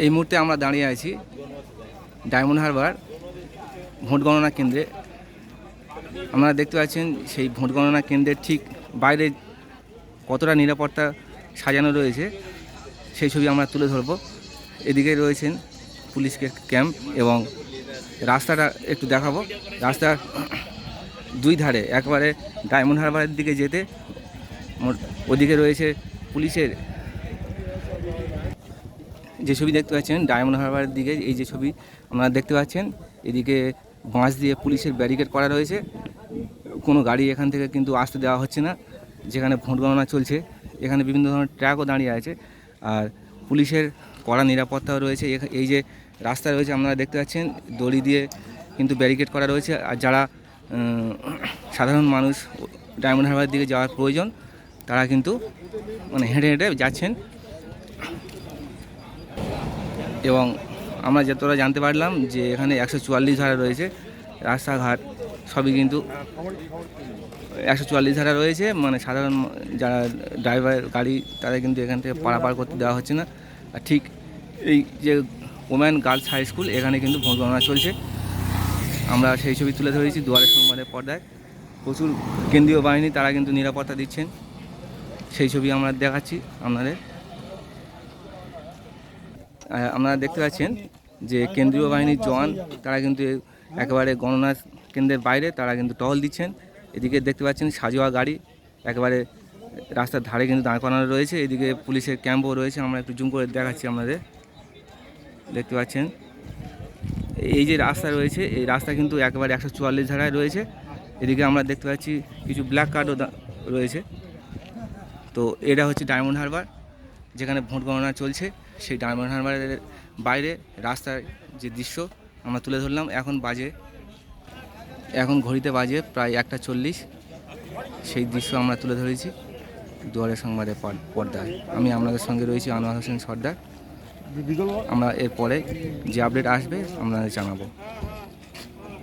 এই মুহূর্তে আমরা দাঁড়িয়ে আছি ডায়মন্ড হারবার ভোট গণনা কেন্দ্রে। আপনারা দেখতে পাচ্ছেন সেই ভোট গণনা কেন্দ্রের ঠিক বাইরে কতটা নিরাপত্তা সাজানো রয়েছে সেই ছবি আমরা তুলে ধরব। এদিকে রয়েছেন পুলিশের ক্যাম্প এবং রাস্তাটা একটু দেখাবো। রাস্তার দুই ধারে একবারে ডায়মন্ড হারবারের দিকে যেতে ওদিকে রয়েছে পুলিশের, যে ছবি দেখতে পাচ্ছেন ডায়মন্ড হারবারের দিকে এই যে ছবি আপনারা দেখতে পাচ্ছেন, এদিকে বাঁশ দিয়ে পুলিশের ব্যারিকেড করা রয়েছে। কোনো গাড়ি এখান থেকে কিন্তু আসতে দেওয়া হচ্ছে না। যেখানে ভোট গণনা চলছে এখানে বিভিন্ন ধরনের ট্রাকও দাঁড়িয়ে আছে আর পুলিশের কড়া নিরাপত্তাও রয়েছে। এই যে রাস্তা রয়েছে আপনারা দেখতে পাচ্ছেন দড়ি দিয়ে কিন্তু ব্যারিকেড করা রয়েছে। আর যারা সাধারণ মানুষ ডায়মন্ড হারবারের দিকে যাওয়ার প্রয়োজন তারা কিন্তু মানে হেঁটে হেঁটে যাচ্ছেন। এবং আমরা যতটা জানতে পারলাম যে এখানে 144 ধারা রয়েছে, রাস্তাঘাট সবই কিন্তু 144 ধারা রয়েছে। মানে সাধারণ যারা ড্রাইভার গাড়ি তাদের কিন্তু এখান থেকে পারাপার করতে দেওয়া হচ্ছে না। আর ঠিক এই যে ওম্যান গার্লস হাই স্কুল এখানে কিন্তু ভোট গণনা চলছে। আমরা সেই ছবি তুলে ধরেছি দুয়ারের সংবাদের পর্দায়। প্রচুর কেন্দ্রীয় বাহিনী তারা কিন্তু নিরাপত্তা দিচ্ছেন, সেই ছবি আমরা দেখাচ্ছি আপনাদের। আপনারা দেখতে পাচ্ছেন যে কেন্দ্রীয় বাহিনীর জওয়ান তারা কিন্তু একেবারে গণনা কেন্দ্রের বাইরে তারা কিন্তু টহল দিচ্ছেন। এদিকে দেখতে পাচ্ছেন সাজোয়া গাড়ি একেবারে রাস্তার ধারে কিন্তু দাঁড় করানো রয়েছে। এদিকে পুলিশের ক্যাম্পও রয়েছে, আমরা একটু জুম করে দেখাচ্ছি আপনাদের। দেখতে পাচ্ছেন এই যে রাস্তা রয়েছে এই রাস্তা কিন্তু একেবারে 144 ধারায় রয়েছে। এদিকে আমরা দেখতে পাচ্ছি কিছু ব্ল্যাক কার্ডও রয়েছে। তো এটা হচ্ছে ডায়মন্ড হারবার যেখানে ভোট গণনা চলছে। সেই ডায়মন্ড হারবারের বাইরে রাস্তার যে দৃশ্য আমরা তুলে ধরলাম। এখন ঘড়িতে বাজে প্রায় 1:40, সেই দৃশ্য আমরা তুলে ধরেছি দুয়ারের সংবাদের পর্দায়। আমি আপনাদের সঙ্গে রয়েছি আনোয়ার হোসেন সর্দার। আমরা এরপরে যে আপডেট আসবে আপনাদের জানাবো।